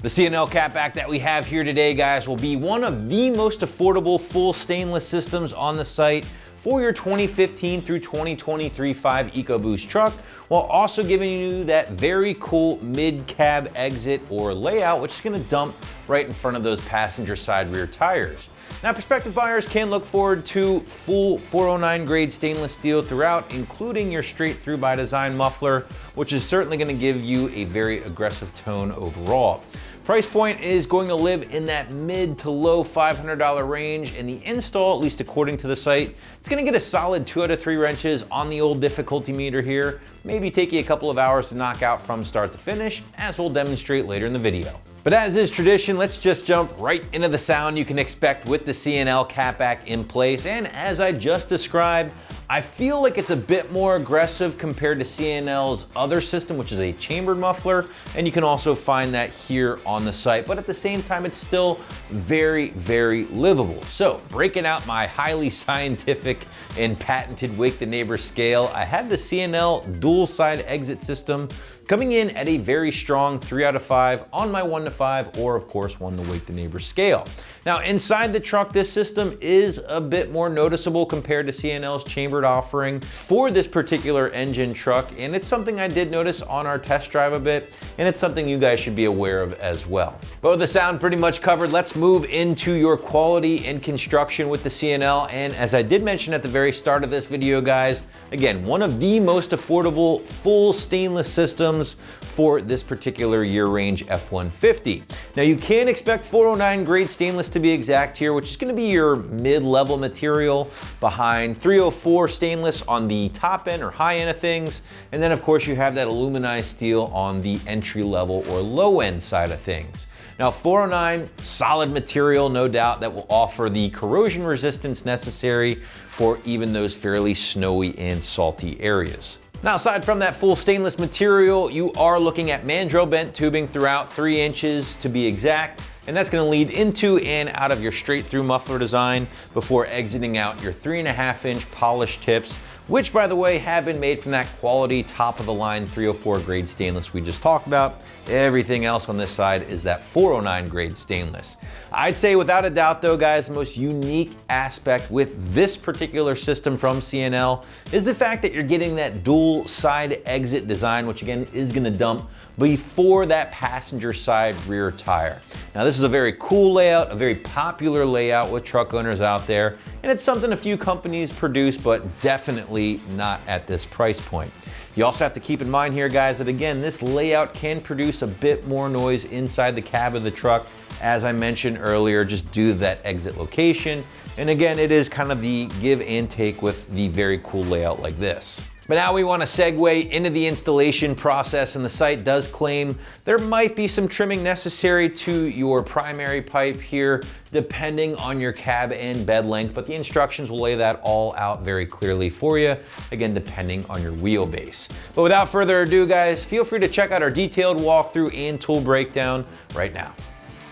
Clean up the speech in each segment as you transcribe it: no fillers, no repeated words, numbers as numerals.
The C&L catback that we have here today, guys, will be one of the most affordable full stainless systems on the site for your 2015 through 2023 5 EcoBoost truck, while also giving you that very cool mid-cab exit or layout, which is gonna dump right in front of those passenger side rear tires. Now, prospective buyers can look forward to full 409 grade stainless steel throughout, including your straight through by design muffler, which is certainly gonna give you a very aggressive tone overall. Price point is going to live in that mid to low $500 range, and the install, at least according to the site, it's gonna get a solid 2 out of 3 wrenches on the old difficulty meter here, maybe take you a couple of hours to knock out from start to finish, as we'll demonstrate later in the video. But as is tradition, let's just jump right into the sound you can expect with the C&L catback in place. And as I just described, I feel like it's a bit more aggressive compared to C&L's other system, which is a chambered muffler, and you can also find that here on the site. But at the same time, it's still very, very livable. So breaking out my highly scientific and patented Wake the Neighbor scale, I have the C&L dual side exit system coming in at a very strong 3 out of 5 on my 1 to 5, or of course 1 to Wake the Neighbor scale. Now inside the truck, this system is a bit more noticeable compared to C&L's chambered offering for this particular engine truck, and it's something I did notice on our test drive a bit, and it's something you guys should be aware of as well. But with the sound pretty much covered, let's move into your quality and construction with the C&L. And as I did mention at the very start of this video, guys, again, one of the most affordable full stainless systems for this particular year range F-150. Now you can expect 409 grade stainless to be exact here, which is going to be your mid-level material behind 304 stainless on the top end or high end of things. And then of course you have that aluminized steel on the entry level or low end side of things. Now 409, solid material, no doubt, that will offer the corrosion resistance necessary for even those fairly snowy and salty areas. Now, aside from that full stainless material, you are looking at mandrel bent tubing throughout 3 inches to be exact, and that's gonna lead into and out of your straight through muffler design before exiting out your 3.5 inch polished tips, which by the way have been made from that quality top of the line 304 grade stainless we just talked about. Everything else on this side is that 409 grade stainless. I'd say without a doubt though, guys, the most unique aspect with this particular system from C&L is the fact that you're getting that dual side exit design, which again is gonna dump before that passenger side rear tire. Now this is a very cool layout, a very popular layout with truck owners out there, and it's something a few companies produce, but definitely not at this price point. You also have to keep in mind here, guys, that again, this layout can produce a bit more noise inside the cab of the truck, as I mentioned earlier, just due to that exit location. And again, it is kind of the give and take with the very cool layout like this. But now we want to segue into the installation process, and the site does claim there might be some trimming necessary to your primary pipe here, depending on your cab and bed length, but the instructions will lay that all out very clearly for you, again, depending on your wheelbase. But without further ado, guys, feel free to check out our detailed walkthrough and tool breakdown right now.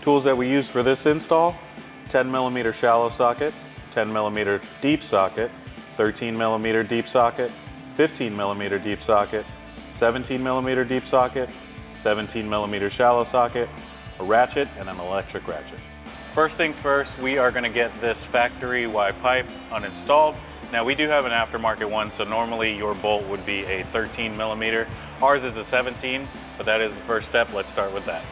Tools that we use for this install: 10mm shallow socket, 10mm deep socket, 13mm deep socket, 15mm deep socket, 17mm deep socket, 17mm shallow socket, a ratchet, and an electric ratchet. First things first, we are going to get this factory Y pipe uninstalled. Now we do have an aftermarket one, so normally your bolt would be a 13mm. Ours is a 17, but that is the first step. Let's start with that.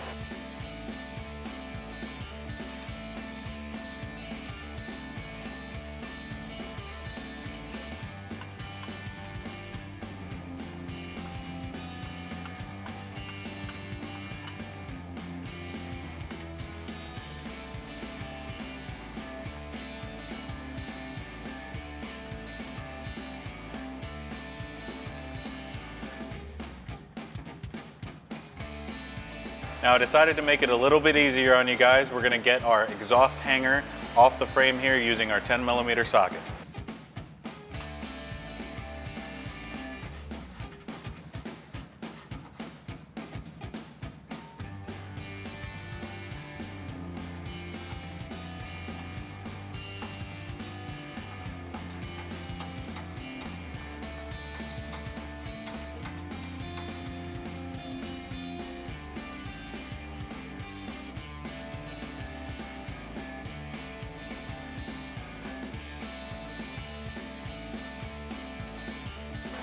Now I decided to make it a little bit easier on you guys. We're going to get our exhaust hanger off the frame here using our 10mm socket.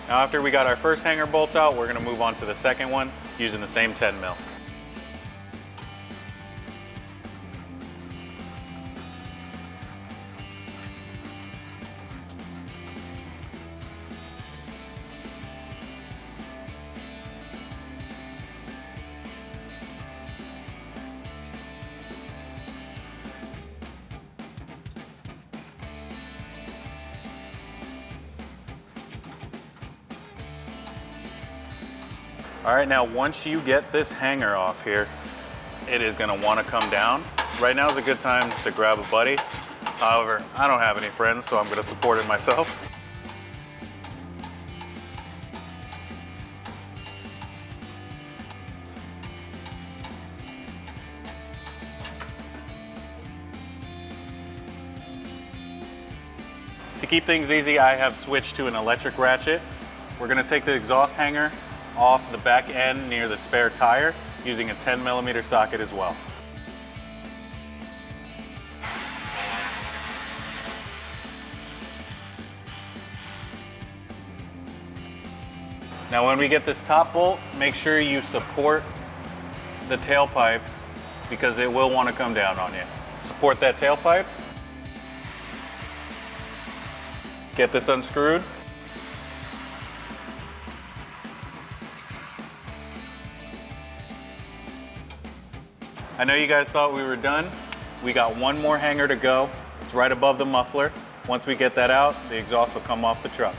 Now after we got our first hanger bolts out, we're gonna move on to the second one using the same 10 mil. All right, now once you get this hanger off here, it is gonna wanna come down. Right now is a good time to grab a buddy. However, I don't have any friends, so I'm gonna support it myself. To keep things easy, I have switched to an electric ratchet. We're gonna take the exhaust hanger off the back end near the spare tire using a 10 millimeter socket as well. Now when we get this top bolt, make sure you support the tailpipe because it will want to come down on you. Support that tailpipe. Get this unscrewed. I know you guys thought we were done. We got one more hanger to go. It's right above the muffler. Once we get that out, the exhaust will come off the truck.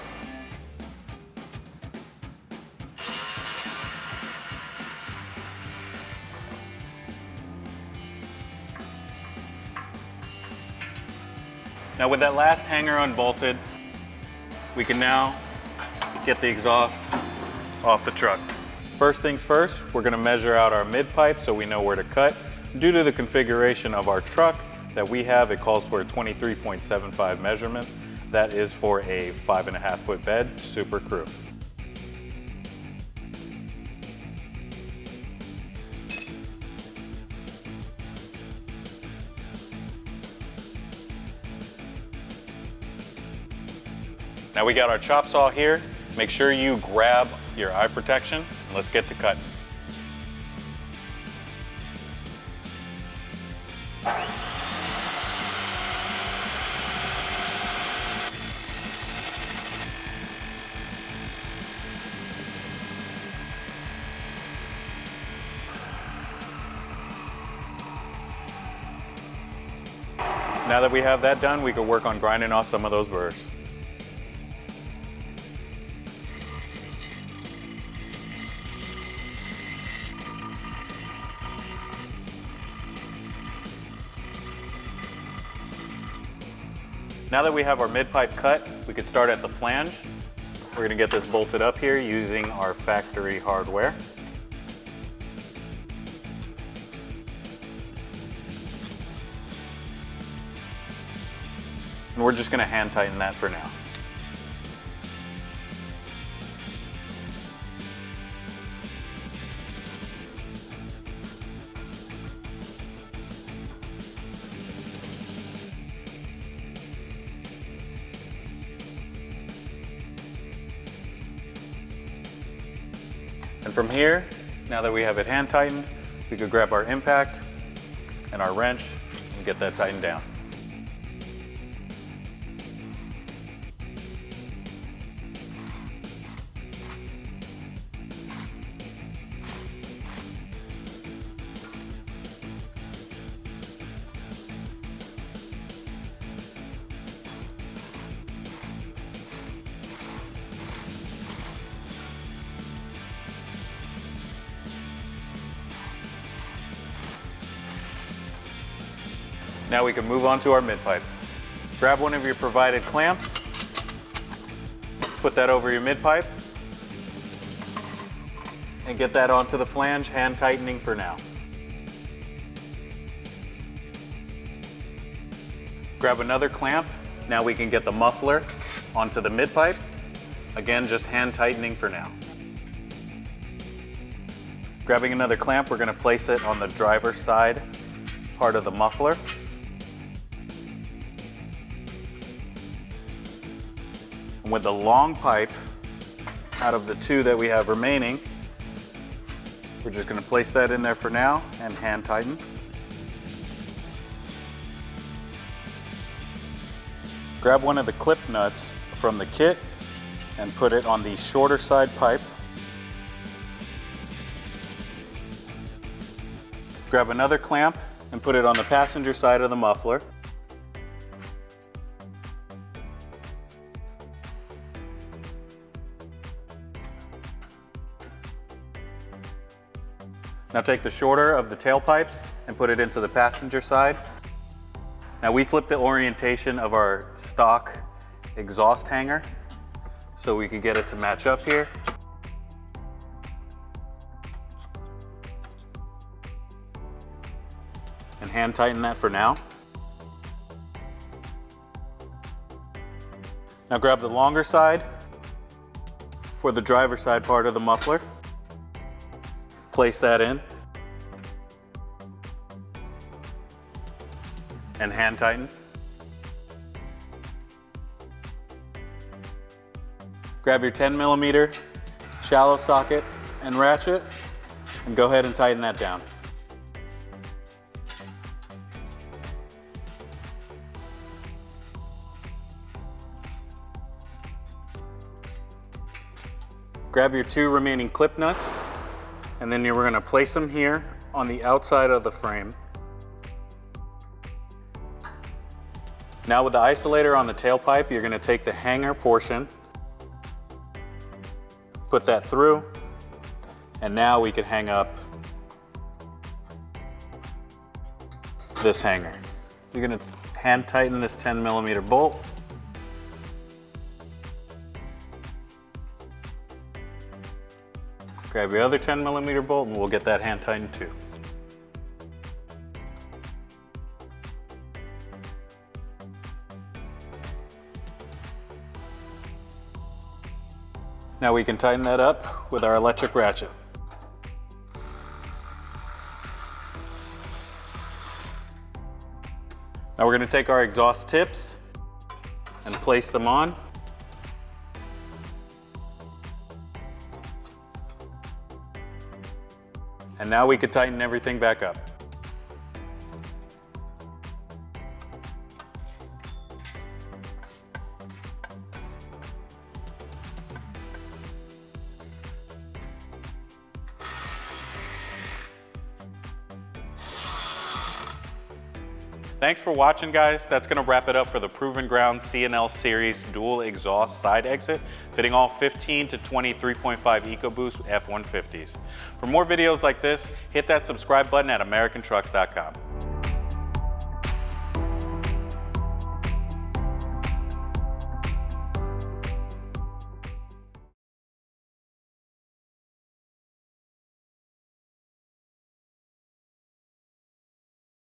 Now with that last hanger unbolted, we can now get the exhaust off the truck. First things first, we're gonna measure out our mid pipe so we know where to cut. Due to the configuration of our truck that we have, it calls for a 23.75 measurement. That is for a 5.5 foot bed, Super Crew. Now we got our chop saw here. Make sure you grab your eye protection and let's get to cutting. Now that we have that done, we can work on grinding off some of those burrs. Now that we have our mid pipe cut, we could start at the flange. We're gonna get this bolted up here using our factory hardware. And we're just gonna hand tighten that for now. And from here, now that we have it hand tightened, we could grab our impact and our wrench and get that tightened down. Now we can move on to our mid pipe. Grab one of your provided clamps, put that over your mid pipe, and get that onto the flange, hand tightening for now. Grab another clamp. Now we can get the muffler onto the mid pipe. Again, just hand tightening for now. Grabbing another clamp, we're going to place it on the driver's side part of the muffler. And with the long pipe, out of the 2 that we have remaining. We're just going to place that in there for now and hand tighten. Grab one of the clip nuts from the kit and put it on the shorter side pipe. Grab another clamp and put it on the passenger side of the muffler. Now take the shorter of the tailpipes and put it into the passenger side. Now we flipped the orientation of our stock exhaust hanger so we could get it to match up here. And hand tighten that for now. Now grab the longer side for the driver's side part of the muffler. Place that in and hand tighten. Grab your 10mm shallow socket and ratchet and go ahead and tighten that down. Grab your 2 remaining clip nuts and then we're going to place them here on the outside of the frame. Now with the isolator on the tailpipe, you're going to take the hanger portion, put that through, and now we can hang up this hanger. You're going to hand tighten this 10mm bolt. Grab your other 10mm bolt and we'll get that hand tightened too. Now we can tighten that up with our electric ratchet. Now we're going to take our exhaust tips and place them on. And now we can tighten everything back up. Thanks for watching, guys. That's going to wrap it up for the Proven Ground C&L Series dual exhaust side exit, fitting all 15 to 20 3.5 EcoBoost F-150s. For more videos like this, hit that subscribe button at AmericanTrucks.com.